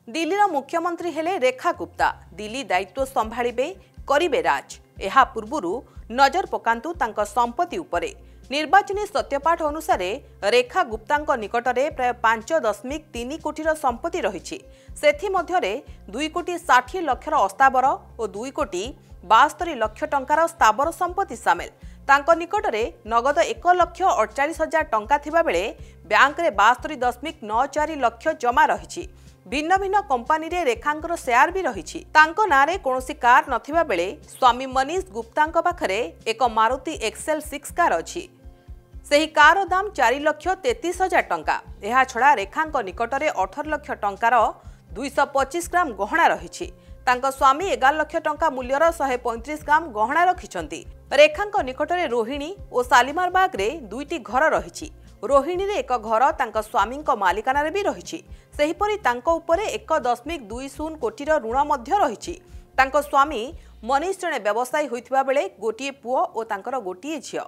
दिल्लीर मुख्यमंत्री हेले रेखा गुप्ता दिल्ली दायित्व संभाळिबे करिबे राज। एहा पूर्वरु नजर पकांतु तांक संपत्ति उपरे। निर्वाचनी सत्यपाठ अनुसार रेखा गुप्तांक निकटरे प्राय 5.3 कोटीर संपत्ति रही। सेथि मध्यरे 2 कोटी 60 लक्षर अस्थावर और 2 कोटी 72 लक्ष टंकार स्थावर संपत्ति सामिल। तांक निकटरे नगद 1,48,000 टंका थिबा बेले बैंक रे 72.94 लक्ष जमा रही। भिन्न भिन्न कंपानी रे रेखांकर शेयर भी रही। तांको नारे कोनोसी कार नथिबा बेले स्वामी मनीष गुप्तांक पाखरे एक मारुति एक्सेल 6 कार अछि। सेही कार दाम 4,33,000 टंका। एहा छड़ा रेखांक निकटरे 18 लक्ष टंकार 225 ग्राम गहना रही। तांको स्वामी 11 लक्ष टंका मूल्यर 135 ग्राम गहना रखिछंती। रेखांक निकटरे रोहिणी और शालीमार बाग रे 2टी घर रही। रोहिणी रे एक घर तांको स्वामी मालिकाना रे भी रही। सेहीपरि तांको उपरे 1.20 कोटीर ऋण मध्य रही। तांको स्वामी मनीष जणे व्यवसायी होइथिबा बेले गोटिए पुओ और तांकर गोटिए झियो।